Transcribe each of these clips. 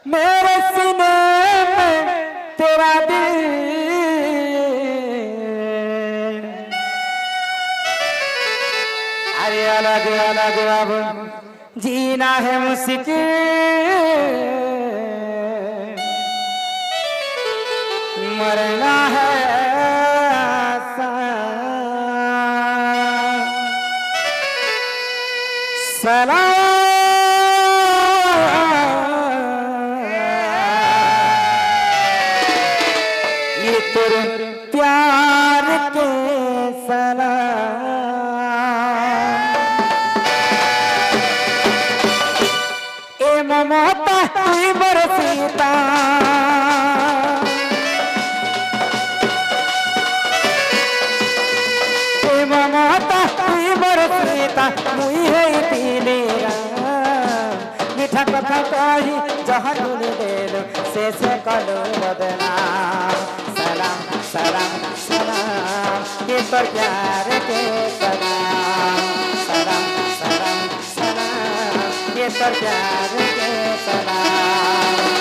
मेरे सीने में तेरा दिल अरे अलग अलग अब जीना है मुश्किल मरना है सलाम ये तेरे प्यार के सलाम ए ममता ही बरसीता ए ममता ही बरसीता मुई है पीले मिठा कथा कही जहाँ तुल देलो से कलो बदना सलाम सलाम सलाम ये तो प्यार के सलाम सलाम सलाम सलाम ये तो प्यार के सलाम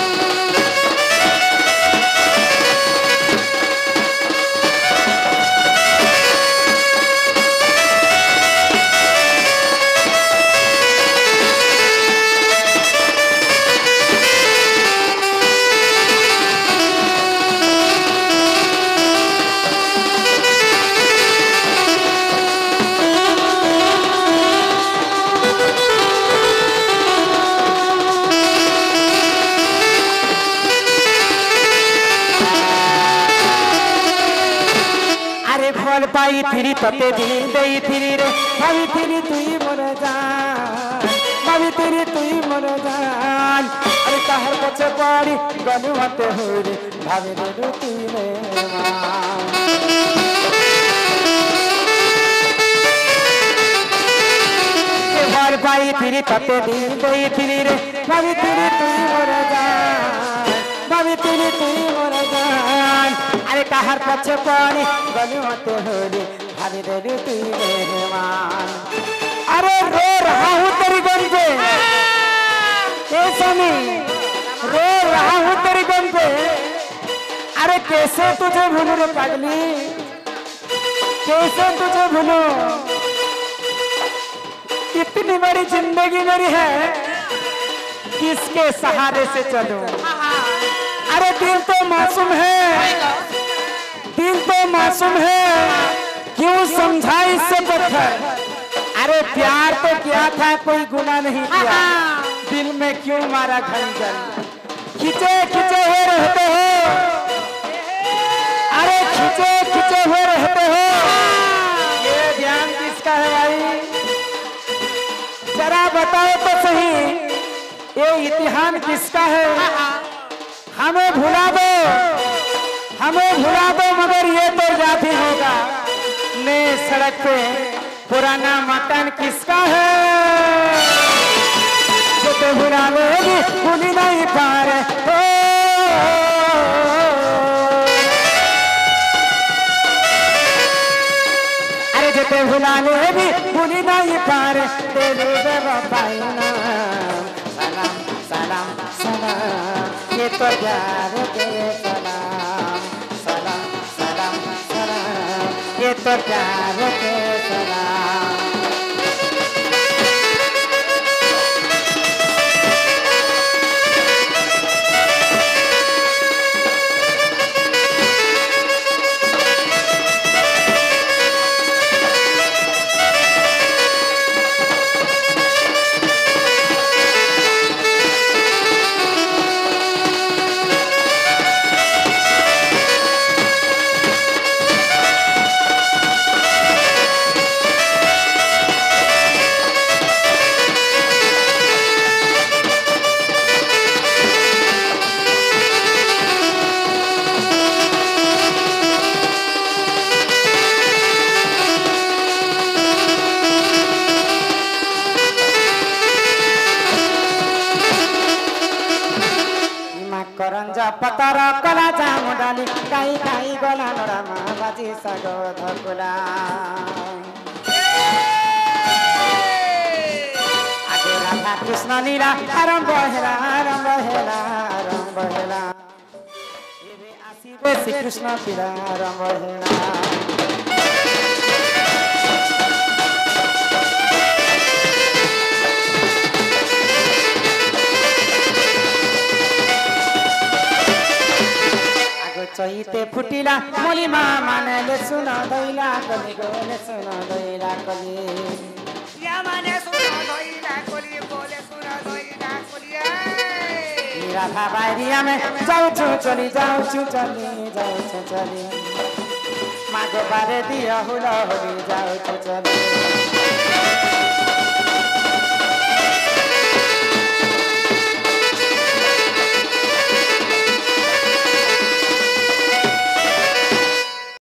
फल पाई फिरी तते दिन देई फिरी रे भाभी फिरी तुई मोर जान भाभी फिरी तुई मोर जान अरे कहर पछे पड़ी गलु मते हो रे भाभी रे तुई मेहमान फल पाई फिरी तते दिन देई फिरी रे भाभी फिरी तुई मोर जान भाभी फिरी तुई मोर जान अरे कहर पछे पड़ी गलु मते हो रे भाभी रे तुई मेहमान अरे रो रहा हूँ तेरी गम पे ए स्वामी रो रहा हूँ तेरी गम पे अरे कैसे तुझे भूलूं रे पागली कैसे तुझे भूलूं इतनी बड़ी जिंदगी मेरी है किसके सहारे से चलूं अरे दिल तो मासूम है दिल तो मासूम है क्यों समझा इससे पत्थर अरे प्यार तो किया था कोई गुनाह नहीं किया दिल में क्यों मारा खंजर खिंचे खिंचे हुए रहते हो अरे खिंचे खिंचे हुए रहते हो ये ध्यान किसका है भाई जरा बताओ तो सही ये इतिहास किसका है हमें भुला दो मगर ये तो जाती होगा नए सड़क पे पुराना मकान किसका है जो तो भुला लोगी भूली नहीं पा रहे अरे जो तो भुला लोगी भूली नहीं पा रहे तेरे बेवफाई ना सलाम सलाम सलाम ये तो प्यार के सलाम सलाम सलाम सलाम ये तो प्यार के सलाम करंजा पतर कला जाम डाली काई काई गला नरामा बाजी सागो धकुला आगे राधा कृष्ण लीला आरंभ हेला ଆରମ୍ଭ ହେଲା ଏବେ ଆସିବେ ଶ୍ରୀକୃଷ୍ଣ ପିଲା ଆରମ୍ଭ ହେଲା चैते फुटिला मोली माने सुन दैला कली गोले सुन दैला कली या माने सुन दैला कली गोले सुन दैला कली मेरा भाबारिया में जाऊ छु चली मागो बारे दिया हुला होली जाऊ छु चली